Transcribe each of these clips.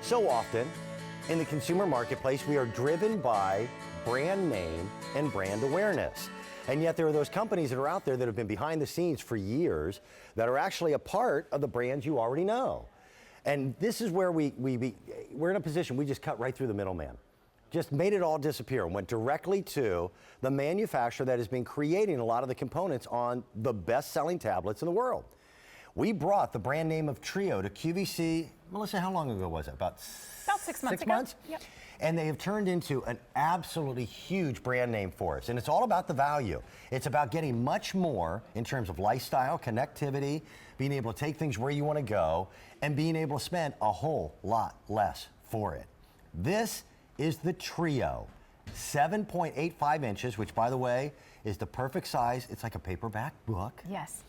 So often in the consumer marketplace, we are driven by brand name and brand awareness. And yet there are those companies that are out there that have been behind the scenes for years that are actually a part of the brands you already know. And this is where we're in a position, we just cut right through the middleman. Just made it all disappear and went directly to the manufacturer that has been creating a lot of the components on the best-selling tablets in the world. We brought the brand name of Trio to QVC, Melissa, how long ago was it? About 6 months ago. Yep. And they have turned into an absolutely huge brand name for us. And it's all about the value. It's about getting much more in terms of lifestyle, connectivity, being able to take things where you want to go, and being able to spend a whole lot less for it. This is the Trio, 7.85 inches, which by the way, is the perfect size. It's like a paperback book. Yes.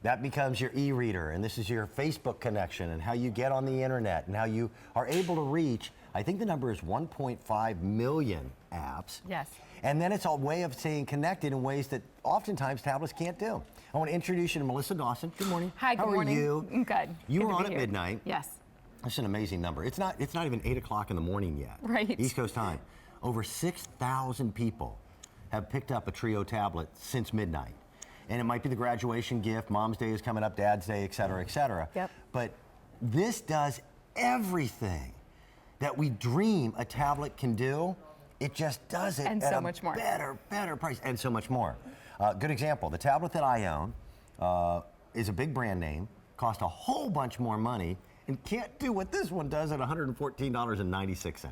That becomes your e-reader, and this is your Facebook connection and how you get on the internet and how you are able to reach, I think the number is 1.5 million apps. Yes. And then it's a way of staying connected in ways that oftentimes tablets can't do. I want to introduce you to Melissa Dawson. Good morning. Hi, good morning. How are you? I'm good. You Good were to on be at here. midnight. Yes. That's an amazing number. It's not even 8 o'clock in the morning yet. Right. East Coast time. Over 6,000 people have picked up a Trio tablet since midnight. And it might be the graduation gift, Mom's Day is coming up, Dad's Day, et cetera, et cetera. Yep. But this does everything that we dream a tablet can do. It just does it And at so a much more. better price, and so much more. Good example, the tablet that I own is a big brand name, cost a whole bunch more money, and can't do what this one does at $114.96.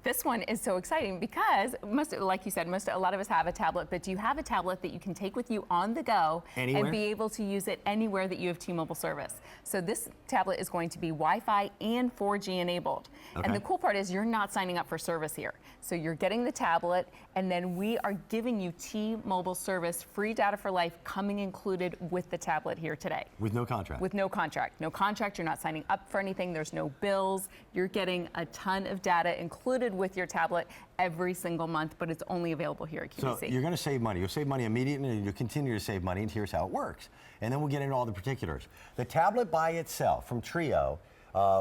This one is so exciting because, like you said, a lot of us have a tablet, but do you have a tablet that you can take with you on the go Anywhere? and be able to use it anywhere that you have T-Mobile service? So this tablet is going to be Wi-Fi and 4G enabled. Okay. And the cool part is you're not signing up for service here. So you're getting the tablet, and then we are giving you T-Mobile service, free data for life, coming included with the tablet here today. With no contract. With no contract. No contract, you're not signing up for anything, there's no bills. You're getting a ton of data included with your tablet every single month, but it's only available here at QVC. So you're going to save money. You'll save money immediately, and you'll continue to save money, and here's how it works. And then we'll get into all the particulars. The tablet by itself from Trio,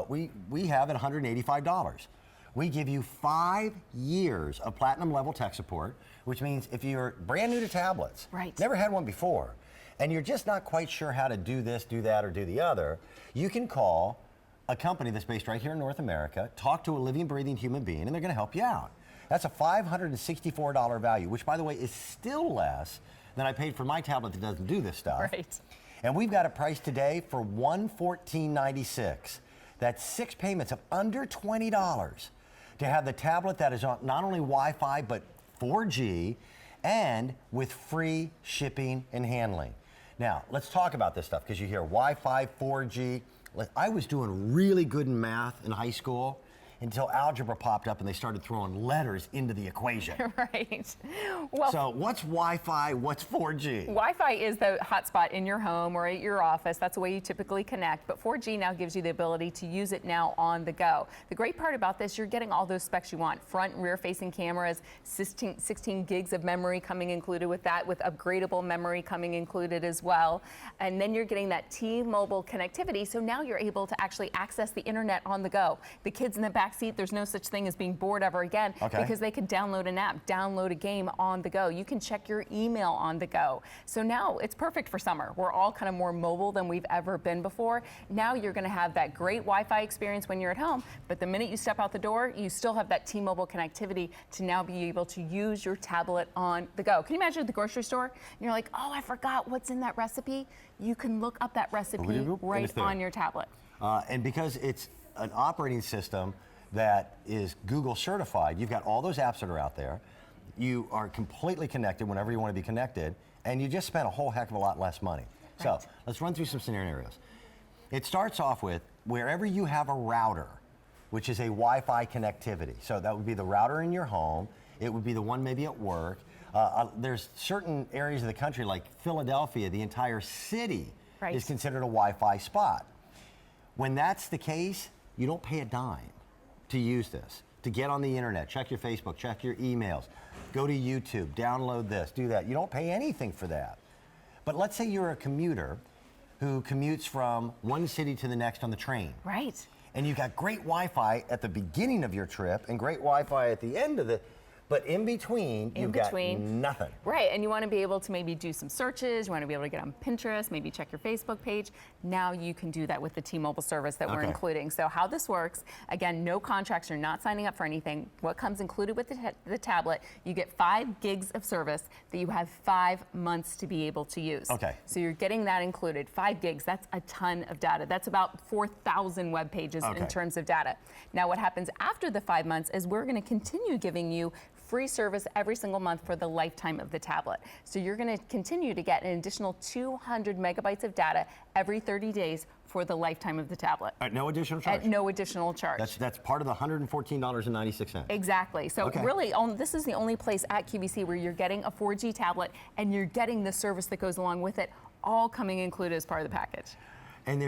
we have at $185. We give you 5 years of platinum level tech support, which means if you're brand new to tablets, Right. never had one before, and you're just not quite sure how to do this, do that, or do the other, you can call a company that's based right here in North America, talk to a living, breathing human being, and they're going to help you out. That's a $564 value, which, by the way, is still less than I paid for my tablet that doesn't do this stuff. Right. And we've got a price today for $114.96. That's 6 payments of under $20 to have the tablet that is on not only Wi-Fi, but 4G, and with free shipping and handling. Now, let's talk about this stuff, because you hear Wi-Fi, 4G. I was doing really good in math in high school until algebra popped up and they started throwing letters into the equation. Right. Well, So what's Wi-Fi, what's 4G? Wi-Fi is the hotspot in your home or at your office. That's the way you typically connect. But 4G now gives you the ability to use it now on the go. The great part about this, you're getting all those specs you want. Front and rear facing cameras, 16 gigs of memory coming included with that, with upgradable memory coming included as well. And then you're getting that T-Mobile connectivity. So now you're able to actually access the internet on the go. The kids in the back seat, there's no such thing as being bored ever again, Okay. because they can download an app, download a game on the go. You can check your email on the go. So now it's perfect for summer. We're all kind of more mobile than we've ever been before. Now you're going to have that great Wi-Fi experience when you're at home, but the minute you step out the door, you still have that T-Mobile connectivity to now be able to use your tablet on the go. Can you imagine at the grocery store? And you're like, oh, I forgot what's in that recipe. You can look up that recipe And right it's there. on your tablet. And because it's an operating system that is Google certified, you've got all those apps that are out there. You are completely connected whenever you want to be connected, and you just spend a whole heck of a lot less money. So Right. let's run through some scenarios. It starts off with wherever you have a router, which is a Wi-Fi connectivity. So that would be the router in your home. It would be the one maybe at work. There's certain areas of the country, like Philadelphia, the entire city Right. is considered a Wi-Fi spot. When that's the case, you don't pay a dime to use this, to get on the internet, check your Facebook, check your emails, go to YouTube, download this, do that. You don't pay anything for that. But let's say you're a commuter who commutes from one city to the next on the train. Right. And you've got great Wi-Fi at the beginning of your trip and great Wi-Fi at the end of the, but in between, you've got nothing. Right, and you want to be able to maybe do some searches, you want to be able to get on Pinterest, maybe check your Facebook page. Now you can do that with the T-Mobile service that we're including. So how this works, again, no contracts, you're not signing up for anything. What comes included with the tablet, you get 5 gigs of service that you have 5 months to be able to use. Okay. So you're getting that included. 5 gigs, that's a ton of data. That's about 4,000 web pages in terms of data. Now what happens after the 5 months is we're going to continue giving you free service every single month for the lifetime of the tablet. So you're going to continue to get an additional 200 megabytes of data every 30 days for the lifetime of the tablet. At no additional charge? At no additional charge. That's part of the $114.96. Exactly. So really, this is the only place at QVC where you're getting a 4G tablet and you're getting the service that goes along with it, all coming included as part of the package. And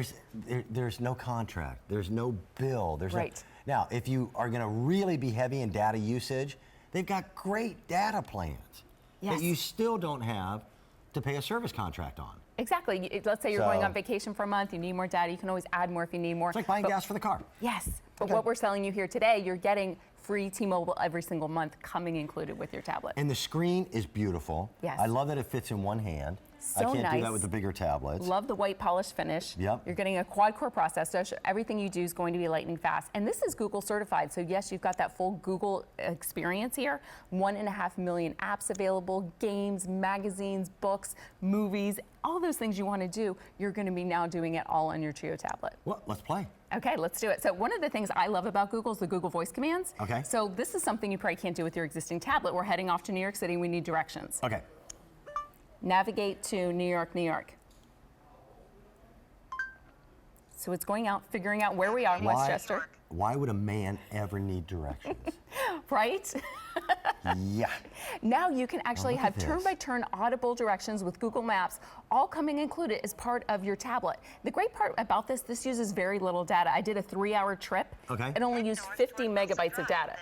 there's no contract, there's no bill. Right. Now, if you are going to really be heavy in data usage, they've got great data plans that you still don't have to pay a service contract on. Exactly. Let's say you're going on vacation for a month, you need more data, you can always add more if you need more. It's like buying gas for the car. Yes, but what we're selling you here today, you're getting free T-Mobile every single month coming included with your tablet. And the screen is beautiful. Yes. I love that it fits in one hand. So I can't nice. do that with the bigger tablets. Love the white polished finish. Yep. You're getting a quad-core processor, so everything you do is going to be lightning fast. And this is Google certified, so yes, you've got that full Google experience here. 1.5 million apps available, games, magazines, books, movies, all those things you want to do, you're going to be now doing it all on your Trio tablet. Well, let's play. Okay, let's do it. So one of the things I love about Google is the Google voice commands. Okay. So this is something you probably can't do with your existing tablet. We're heading off to New York City, we need directions. Okay. Navigate to New York, New York. So it's going out, figuring out where we are in Westchester. Why would a man ever need directions? Right? Yeah. Now you can actually have turn-by-turn audible directions with Google Maps, all coming included as part of your tablet. The great part about this uses very little data. I did a 3-hour trip. Okay. It only used 50 megabytes of data.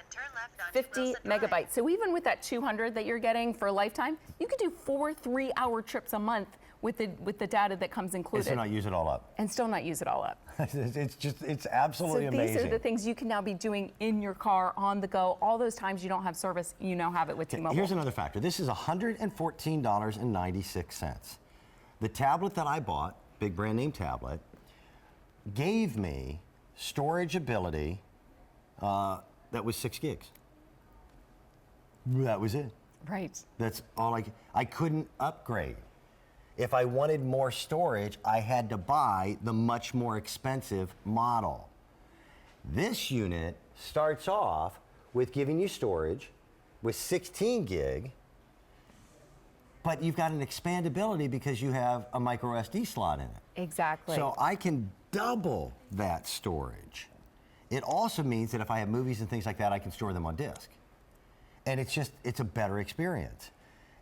50 megabytes. So even with that 200 that you're getting for a lifetime, you could do 4 3-hour trips a month with the data that comes included. And still not use it all up. And still not use it all up. it's absolutely amazing. So these are the things you can now be doing in your car, on the go. All those times you don't have service, you now have it with T-Mobile. Here's another factor. This is $114.96. The tablet that I bought, big brand name tablet, gave me storage ability that was 6 gigs. That was it. Right. That's all I couldn't upgrade. If I wanted more storage, I had to buy the much more expensive model. This unit starts off with giving you storage with 16 gig, but you've got an expandability because you have a micro SD slot in it. Exactly. So I can double that storage. It also means that if I have movies and things like that, I can store them on disk. And it's a better experience.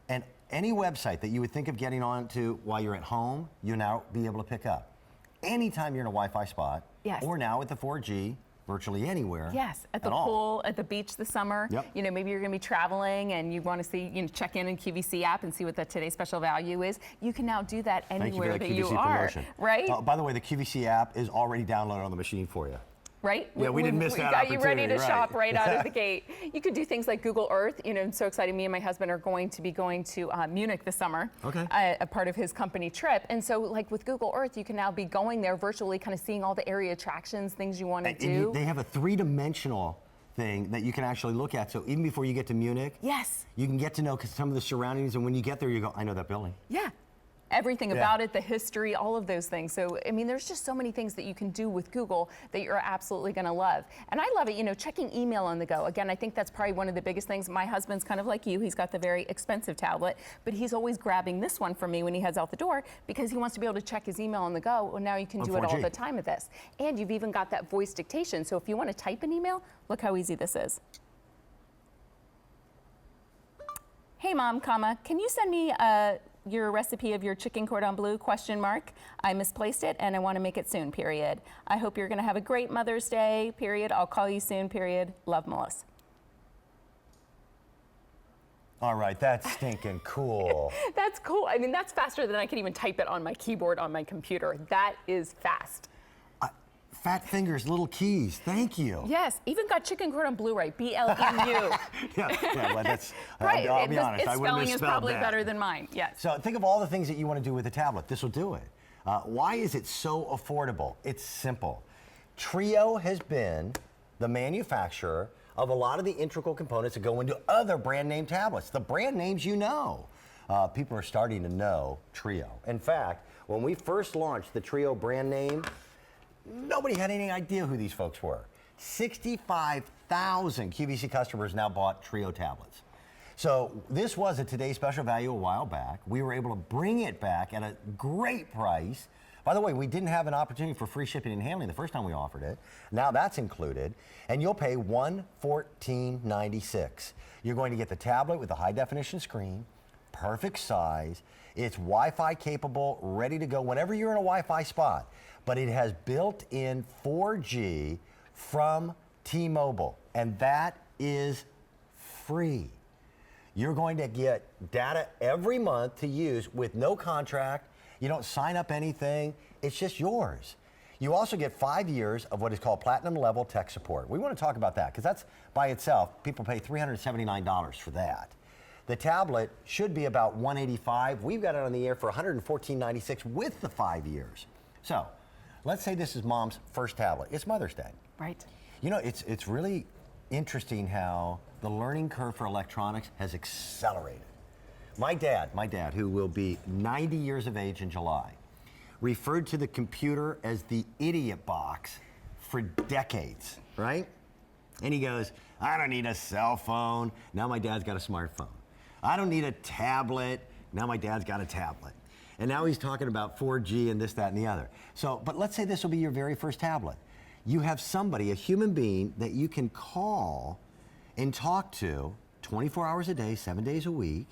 And any website that you would think of getting onto while you're at home, you'll now be able to pick up. Anytime you're in a Wi-Fi spot, or now with the 4G, virtually anywhere. Yes, at the pool, at the beach this summer. Yep. You know, maybe you're going to be traveling and you want to see, check in QVC app and see what the today's special value is. You can now do that anywhere that you are. Promotion. Right? By the way, the QVC app is already downloaded on the machine for you. Right? Yeah, we didn't miss that got you ready to opportunity, shop right out of the gate. You could do things like Google Earth. It's so exciting. Me and my husband are going to be going to Munich this summer. Okay. A part of his company trip. And so, like with Google Earth, you can now be going there virtually, kind of seeing all the area attractions, things you want to do. They have a 3-dimensional thing that you can actually look at. So even before you get to Munich, yes, you can get to know some of the surroundings. And when you get there, you go, I know that building. Yeah. Everything about it, the history, all of those things. So, I mean, there's just so many things that you can do with Google that you're absolutely going to love. And I love it, checking email on the go. Again, I think that's probably one of the biggest things. My husband's kind of like you. He's got the very expensive tablet, but he's always grabbing this one for me when he heads out the door because he wants to be able to check his email on the go. Well, now you can do it all the time with this. And you've even got that voice dictation. So if you want to type an email, look how easy this is. Hey, Mom, can you send me your recipe of your chicken cordon bleu, ? I misplaced it and I want to make it soon, period. I hope you're going to have a great Mother's Day, period. I'll call you soon, period. Love, Melissa. All right, that's stinking cool. That's cool. I mean, that's faster than I can even type it on my keyboard on my computer. That is fast. fat fingers, little keys. Thank you. Yes, even got chicken curd on Blu-ray, BLEU. yeah, well, that's, Right, I'll be honest, its I wouldn't have spelling is spelled probably that. better than mine, yes. So think of all the things that you want to do with a tablet. This will do it. Why is it so affordable? It's simple. Trio has been the manufacturer of a lot of the integral components that go into other brand name tablets. The brand names you know. People are starting to know Trio. In fact, when we first launched the Trio brand name, nobody had any idea who these folks were. 65,000 QVC customers now bought Trio tablets. So this was a Today Special Value a while back. We were able to bring it back at a great price. By the way, we didn't have an opportunity for free shipping and handling the first time we offered it. Now that's included, and you'll pay $114.96. You're going to get the tablet with a high definition screen, perfect size. It's Wi-Fi capable, ready to go whenever you're in a Wi-Fi spot. But it has built-in 4G from T-Mobile, and that is free. You're going to get data every month to use with no contract. You don't sign up anything. It's just yours. You also get 5 years of what is called platinum level tech support. We want to talk about that because that's by itself, people pay $379 for that. The tablet should be about $185. We've got it on the air for $114.96 with the 5 years. So let's say this is mom's first tablet. It's Mother's Day. Right. You know, it's really interesting how the learning curve for electronics has accelerated. My dad, who will be 90 years of age in July, referred to the computer as the idiot box for decades, right? And he goes, I don't need a cell phone. Now my dad's got a smartphone. I don't need a tablet. Now my dad's got a tablet. And now he's talking about 4G and this, that, and the other. So, but let's say this will be your very first tablet. You have somebody, a human being, that you can call and talk to 24 hours a day, 7 days a week,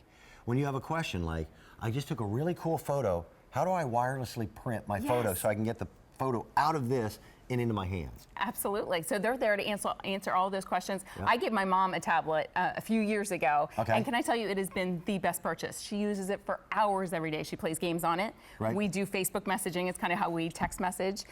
when you have a question like, I just took a really cool photo. How do I wirelessly print my photo so I can get the photo out of this and into my hands? Absolutely. So they're there to answer all those questions. Yep. I gave my mom a tablet a few years ago. Okay. And can I tell you, it has been the best purchase. She uses it for hours every day. She plays games on it. Right. We do Facebook messaging. It's kind of how we text message.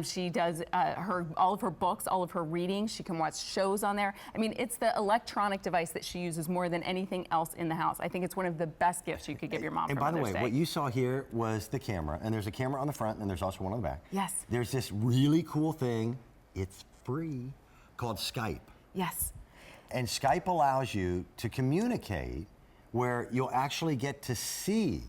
She does all of her books, all of her reading. She can watch shows on there. I mean, it's the electronic device that she uses more than anything else in the house. I think it's one of the best gifts you could give your mom for Mother's Day. And by the way, what you saw here was the camera. And there's a camera on the front, and there's also one on the back. Yes. There's this really cool thing. It's free, called Skype. Yes. And Skype allows you to communicate where you'll actually get to see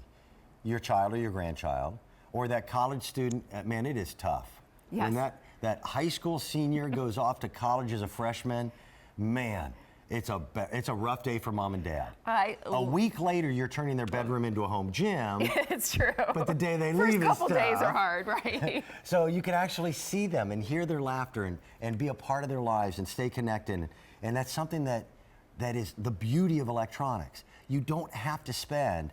your child or your grandchild or that college student. Man, it is tough. Yes. When that high school senior goes off to college as a freshman, man, it's a rough day for mom and dad. A week later, you're turning their bedroom into a home gym. It's true. But the day they leave is tough. First couple days are hard, right? So you can actually see them and hear their laughter and be a part of their lives and stay connected. And that's something that is the beauty of electronics. You don't have to spend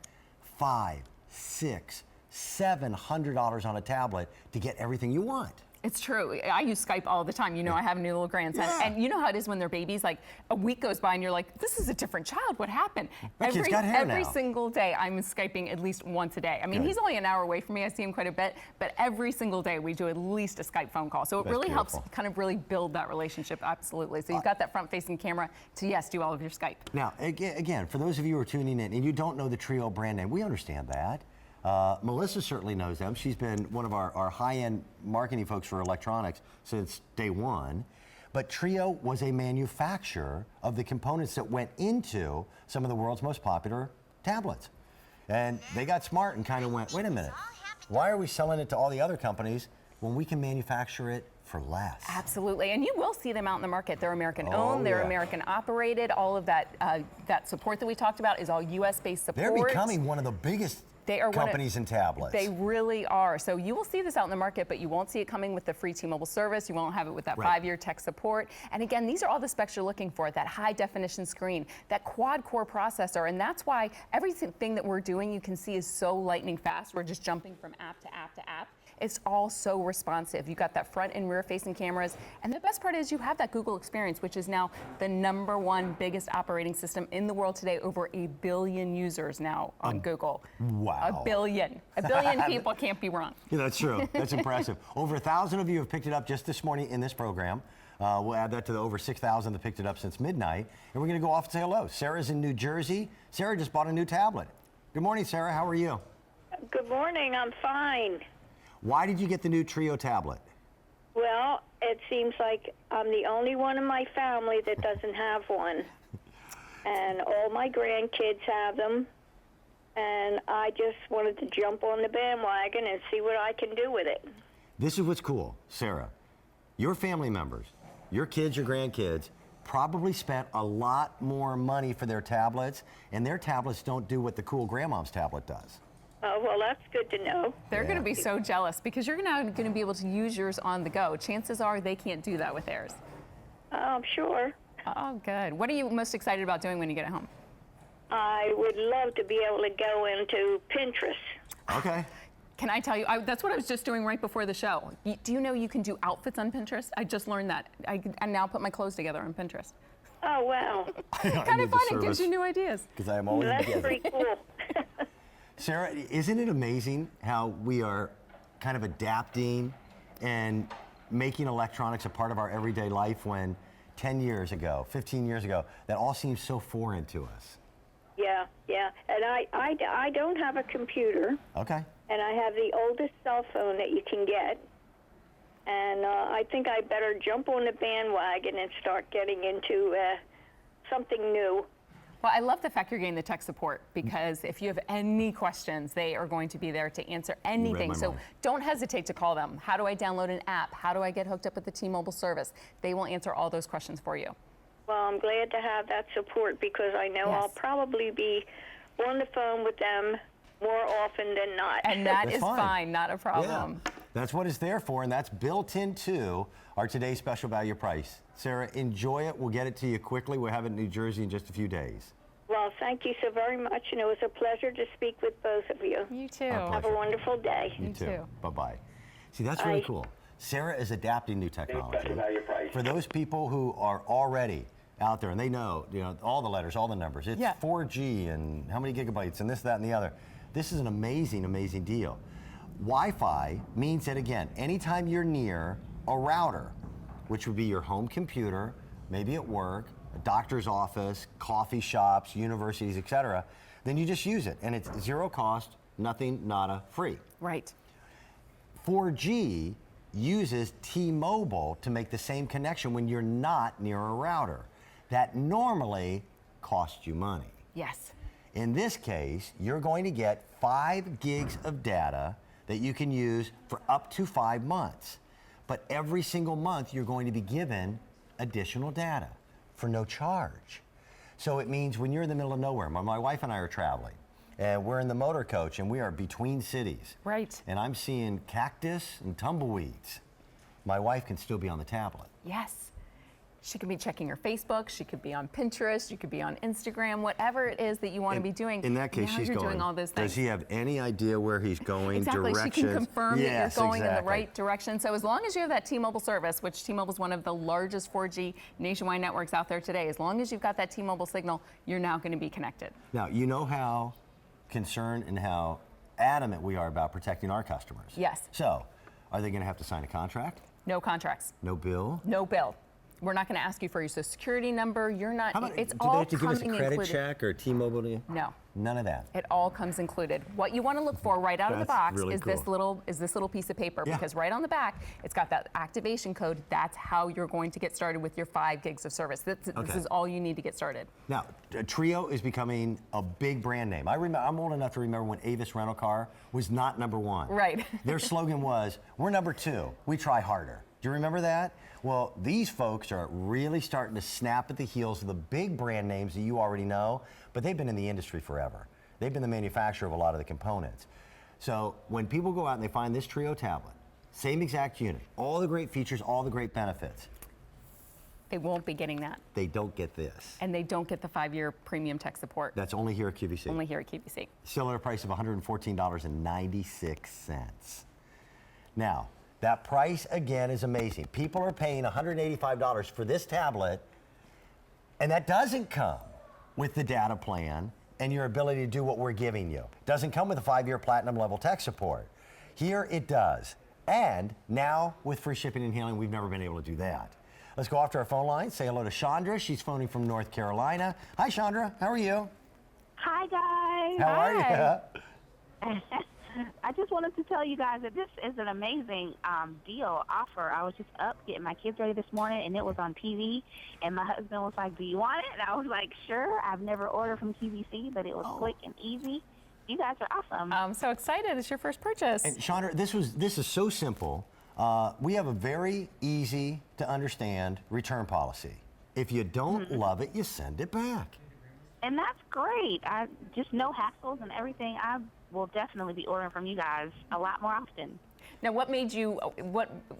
$500, $600, $700 on a tablet to get everything you want. It's true. I use Skype all the time. You know, I have a new little grandson. Yeah. And you know how it is when they're babies, like a week goes by and you're like, this is a different child. What happened? My kid's got hair every now. Single day, I'm Skyping at least once a day. I mean, he's only an hour away from me. I see him quite a bit. But every single day, we do at least a Skype phone call. So it really helps kind of really build that relationship. Absolutely. So you've got that front-facing camera to, yes, do all of your Skype. Now, again, for those of you who are tuning in and you don't know the Trio brand name, we understand that. Melissa certainly knows them. She's been one of our high-end marketing folks for electronics since day one. But Trio was a manufacturer of the components that went into some of the world's most popular tablets. And they got smart and kind of went, wait a minute, why are we selling it to all the other companies when we can manufacture it for less? Absolutely, and you will see them out in the market. They're American-owned, they're American-operated. All of that support that we talked about is all U.S.-based support. They're becoming one of the biggest companies in tablets. They really are. So you will see this out in the market, but you won't see it coming with the free T-Mobile service. You won't have it with that 5-year tech support. And again, these are all the specs you're looking for, that high definition screen, that quad core processor. And that's why everything that we're doing, you can see, is so lightning fast. We're just jumping from app to app to app. It's all so responsive. You got that front and rear facing cameras. And the best part is you have that Google experience, which is now the #1 biggest operating system in the world today. Over 1 billion users now on Google. Wow. 1 billion. 1 billion people can't be wrong. Yeah, that's true. That's impressive. Over 1,000 of you have picked it up just this morning in this program. We'll add that to the over 6,000 that picked it up since midnight. And we're going to go off and say hello. Sarah's in New Jersey. Sarah just bought a new tablet. Good morning, Sarah. How are you? Good morning. I'm fine. Why did you get the new Trio tablet? Well, it seems like I'm the only one in my family that doesn't have one. And all my grandkids have them. And I just wanted to jump on the bandwagon and see what I can do with it. This is what's cool, Sarah. Your family members, your kids, your grandkids, probably spent a lot more money for their tablets, and their tablets don't do what the cool grandmom's tablet does. Oh, well, that's good to know. They're going to be so jealous because you're now going to be able to use yours on the go. Chances are they can't do that with theirs. I'm sure. Oh, good. What are you most excited about doing when you get at home? I would love to be able to go into Pinterest. Okay. Can I tell you, that's what I was just doing right before the show. Do you know you can do outfits on Pinterest? I just learned that. I now put my clothes together on Pinterest. Oh, wow. Kind of fun. It gives you new ideas. Because I am always That's together. pretty cool. Sarah, isn't it amazing how we are kind of adapting and making electronics a part of our everyday life when 10 years ago, 15 years ago, that all seems so foreign to us? Yeah, yeah. And I don't have a computer. Okay. And I have the oldest cell phone that you can get. And I think I better jump on the bandwagon and start getting into something new. Well, I love the fact you're getting the tech support because if you have any questions, they are going to be there to answer anything. So don't hesitate to call them. How do I download an app? How do I get hooked up with the T-Mobile service? They will answer all those questions for you. Well, I'm glad to have that support because I know I'll probably be on the phone with them more often than not. And that is fine, not a problem. Yeah. That's what it's there for, and that's built into our today's special value price. Sarah, enjoy it. We'll get it to you quickly. We'll have it in New Jersey in just a few days. Well, thank you so very much, and it was a pleasure to speak with both of you. You too. Have a wonderful day. You too. Bye-bye. See, that's Bye. really cool. Sarah is adapting new technology. For those people who are already out there and they know, all the letters, all the numbers, it's 4G and how many gigabytes and this, that, and the other. This is an amazing, amazing deal. Wi-Fi means that, again, anytime you're near a router, which would be your home computer, maybe at work, a doctor's office, coffee shops, universities, etc., then you just use it. And it's zero cost, nothing, nada, free. Right. 4G uses T-Mobile to make the same connection when you're not near a router. That normally costs you money. Yes. In this case, you're going to get 5 gigs of data that you can use for up to 5 months. But every single month, you're going to be given additional data for no charge. So it means when you're in the middle of nowhere, my wife and I are traveling, and we're in the motor coach, and we are between cities. Right. And I'm seeing cactus and tumbleweeds. My wife can still be on the tablet. Yes. She could be checking her Facebook. She could be on Pinterest. You could be on Instagram. Whatever it is that you want to be doing. In that case, now she's you're going. doing all those things. Does he have any idea where he's going? Exactly. Directions? She can confirm that you're going in the exactly. right direction. So as long as you have that T-Mobile service, which T-Mobile is one of the largest 4G nationwide networks out there today, as long as you've got that T-Mobile signal, you're now going to be connected. Now, you know how concerned and how adamant we are about protecting our customers. Yes. So, are they going to have to sign a contract? No contracts. No bill? No bill. We're not going to ask you for your social security number. You're not. How about, it's do all they have to give us a coming credit included. check or T-Mobile to you? No. None of that. It all comes included. What you want to look for right out of the That's box really is cool. this little piece of paper Yeah. because right on the back it's got that activation code. That's how you're going to get started with your 5 gigs of service. This is all you need to get started. Now, Trio is becoming a big brand name. I'm old enough to remember when Avis Rental Car was not #1. Right. Their slogan was, "We're #2. We try harder." Do you remember that? Well, these folks are really starting to snap at the heels of the big brand names that you already know, but they've been in the industry forever. They've been the manufacturer of a lot of the components. So when people go out and they find this Trio tablet, same exact unit, all the great features, all the great benefits, They won't be getting that. they don't get this. And they don't get the 5-year premium tech support. That's only here at QVC. Only here at QVC. Still at a price of $114.96. Now, that price again is amazing. People are paying $185 for this tablet, and that doesn't come with the data plan and your ability to do what we're giving you. It doesn't come with a 5-year platinum level tech support. Here it does. And now with free shipping and handling, we've never been able to do that. Let's go off to our phone line. Say hello to Chandra. She's phoning from North Carolina. Hi, Chandra. How are you? Hi, guys. How are you? I just wanted to tell you guys that this is an amazing deal offer. I was just up getting my kids ready this morning, and it was on TV, and my husband was like, do you want it? And I was like, sure. I've never ordered from QVC, but it was quick and easy. You guys are awesome. I'm so excited. It's your first purchase. And Chandra, this is so simple. We have a very easy to understand return policy. If you don't love it, you send it back. And that's great. I just no hassles and everything. I will definitely be ordering from you guys a lot more often. Now, what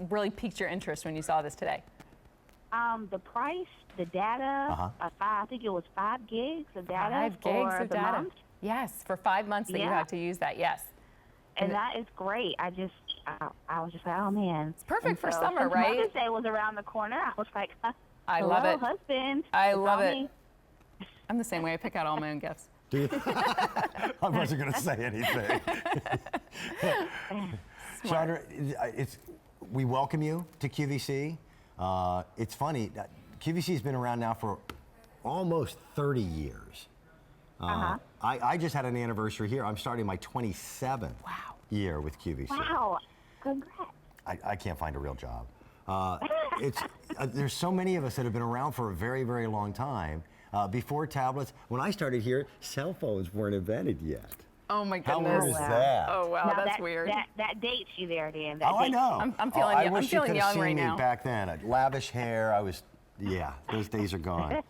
really piqued your interest when you saw this today? The price, the data, I think it was 5 gigs of data 5 for gigs of the data. month. Yes, for 5 months that you have to use that, yes. And that is great. I was just like, oh, man. It's perfect for so summer, since right? Mother's Day was around the corner. I was like, I hello, love it. husband. I It's love on it. me. I'm the same way. I pick out all my own gifts. Do you? I wasn't going to say anything. Chandra, we welcome you to QVC. It's funny, QVC has been around now for almost 30 years. I just had an anniversary here. I'm starting my 27th year with QVC. Wow. Congrats. I can't find a real job. There's so many of us that have been around for a very, very long time. Before tablets, when I started here, cell phones weren't invented yet. Oh my How goodness. weird is that? Oh wow, Now that's weird. That dates you there, Dan. I know. I'm feeling I young. wish I'm feeling you could have young right seen me now. back then. Lavish hair. Those days are gone.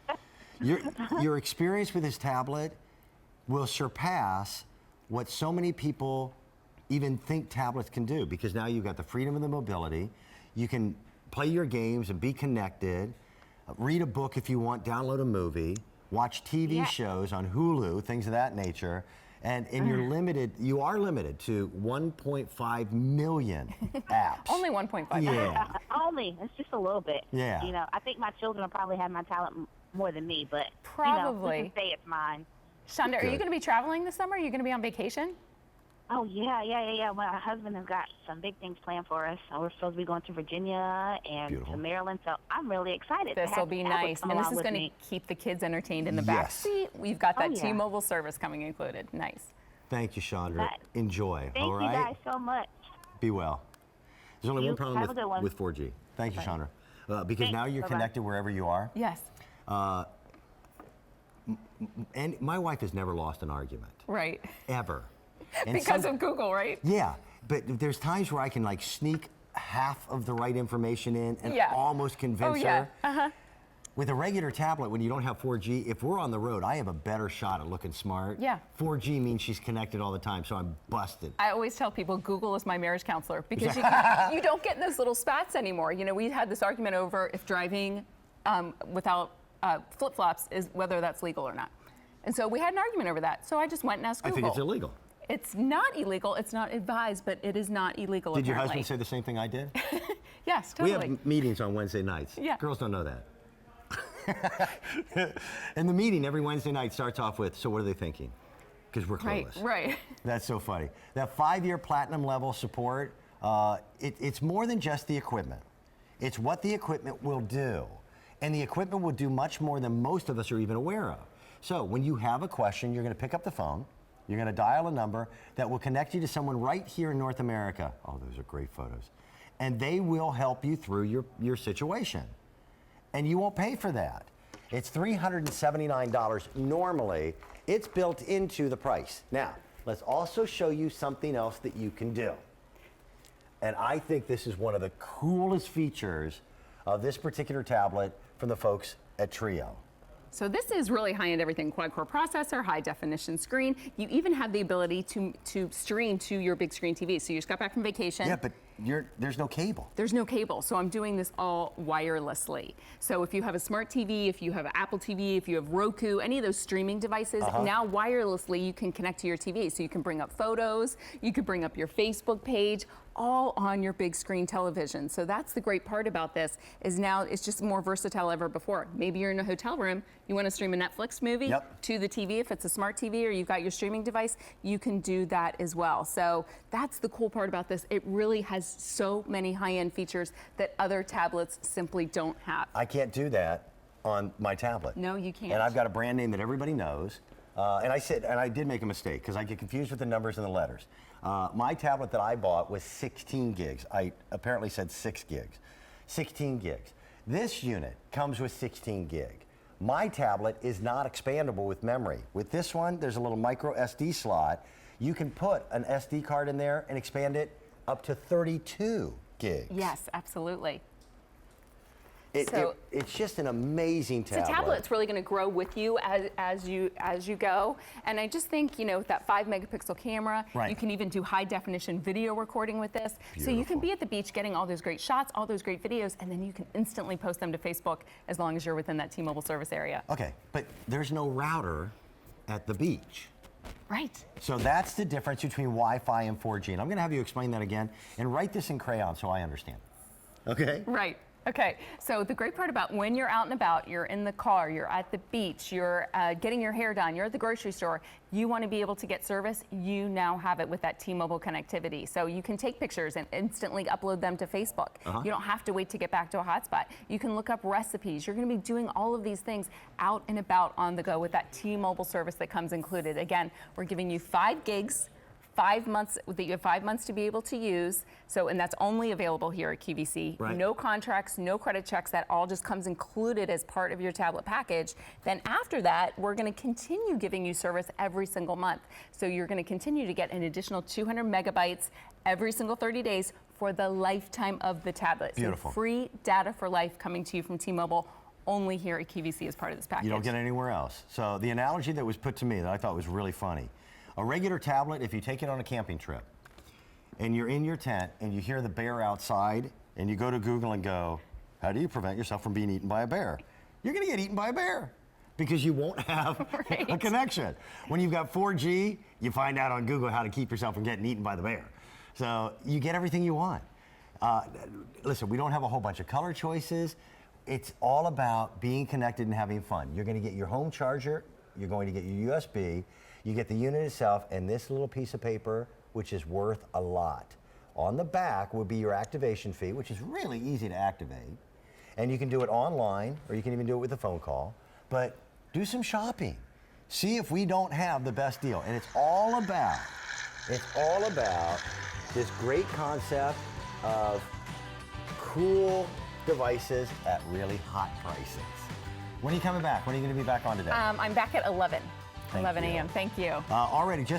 Your experience with this tablet will surpass what so many people even think tablets can do, because now you've got the freedom of the mobility. You can play your games and be connected, read a book if you want, download a movie, watch TV shows on Hulu, things of that nature. And you are limited to 1.5 million apps. Only 1.5. Yeah. Only. It's just a little bit. Yeah. You know, I think my children will probably have my talent more than me, but Probably. You know, say it's mine. Chandra, are you Good. going to be traveling this summer? Are you going to be on vacation? Oh, yeah. My husband has got some big things planned for us. We're supposed to be going to Virginia and Beautiful. to Maryland, so I'm really excited. This will be nice. And this is going to keep the kids entertained in the back Yes. seat. We've got that yeah. T-Mobile service coming included. Nice. Thank you, Chandra. Enjoy. Thank all right? you guys so much. Be well. There's only You one problem have a good one. with 4G. Thank you, Chandra. Because Thanks. now you're Bye-bye. connected wherever you are. Yes. And my wife has never lost an argument, Right. ever. And Because of Google, right? Yeah, but there's times where I can like sneak half of the right information in and Yeah. almost convince Oh, yeah. her. With a regular tablet, when you don't have 4G, if we're on the road, I have a better shot at looking smart. Yeah. 4G means she's connected all the time, so I'm busted. I always tell people Google is my marriage counselor because you don't get those little spats anymore. You know, we had this argument over if driving without flip-flops is whether that's legal or not. And so we had an argument over that. So I just went and asked I Google. think it's illegal. It's not illegal. It's not advised, but it is not illegal. Did your apparently. husband say the same thing I did? Yes, We totally. have meetings on Wednesday nights. Yeah. Girls don't know that. And the meeting every Wednesday night starts off with, so what are they thinking? Because we're clueless. Right. That's so funny. That 5-year platinum level support, it's more than just the equipment. It's what the equipment will do. And the equipment will do much more than most of us are even aware of. So when you have a question, you're going to pick up the phone. You're going to dial a number that will connect you to someone right here in North America. Oh, those are great photos. And they will help you through your situation. And you won't pay for that. It's $379 normally. It's built into the price. Now, let's also show you something else that you can do. And I think this is one of the coolest features of this particular tablet from the folks at Trio. So this is really high-end everything, quad-core processor, high-definition screen. You even have the ability to stream to your big screen TV. So you just got back from vacation. Yeah, but there's no cable. There's no cable, so I'm doing this all wirelessly. So if you have a smart TV, if you have an Apple TV, if you have Roku, any of those streaming devices, now wirelessly you can connect to your TV. So you can bring up photos, you could bring up your Facebook page, all on your big screen television. So that's the great part about this, is now it's just more versatile than ever before. Maybe you're in a hotel room, you want to stream a Netflix movie to the TV. If it's a smart TV or you've got your streaming device, you can do that as well. So that's the cool part about this. It really has so many high-end features that other tablets simply don't have. I can't do that on my tablet. No, you can't. And I've got a brand name that everybody knows. And I did make a mistake because I get confused with the numbers and the letters. My tablet that I bought was 16 gigs. I apparently said 6 gigs. 16 gigs. This unit comes with 16 gig. My tablet is not expandable with memory. With this one, there's a little micro SD slot. You can put an SD card in there and expand it up to 32 gigs. Yes, absolutely. It's just an amazing tablet. So tablet's really going to grow with you as you go, and I just think, you know, with that 5 megapixel camera, you can even do high definition video recording with this. Beautiful. So you can be at the beach getting all those great shots, all those great videos, and then you can instantly post them to Facebook as long as you're within that T-Mobile service area. Okay, but there's no router at the beach. Right. So that's the difference between Wi-Fi and 4G, and I'm going to have you explain that again and write this in crayon so I understand. Okay? Right. Okay, so the great part about when you're out and about, you're in the car, you're at the beach, you're getting your hair done, you're at the grocery store, you want to be able to get service, you now have it with that T-Mobile connectivity. So you can take pictures and instantly upload them to Facebook. You don't have to wait to get back to a hotspot. You can look up recipes. You're going to be doing all of these things out and about on the go with that T-Mobile service that comes included. Again, we're giving you 5 gigs. 5 months, that you have 5 months to be able to use. So, and that's only available here at QVC. Right. No contracts, no credit checks. That all just comes included as part of your tablet package. Then after that, we're going to continue giving you service every single month. So you're going to continue to get an additional 200 megabytes every single 30 days for the lifetime of the tablet. Beautiful. So free data for life coming to you from T-Mobile. Only here at QVC as part of this package. You don't get it anywhere else. So the analogy that was put to me that I thought was really funny. A regular tablet, if you take it on a camping trip and you're in your tent and you hear the bear outside and you go to Google and go, how do you prevent yourself from being eaten by a bear? You're going to get eaten by a bear because you won't have a connection. When you've got 4G, you find out on Google how to keep yourself from getting eaten by the bear. So you get everything you want. Listen, we don't have a whole bunch of color choices. It's all about being connected and having fun. You're going to get your home charger. You're going to get your USB. You get the unit itself and this little piece of paper, which is worth a lot. On the back would be your activation fee, which is really easy to activate. And you can do it online, or you can even do it with a phone call. But do some shopping. See if we don't have the best deal. And it's all about this great concept of cool devices at really hot prices. When are you coming back? When are you going to be back on today? I'm back at 11 Thank 11 you. a.m. Thank you. Already, just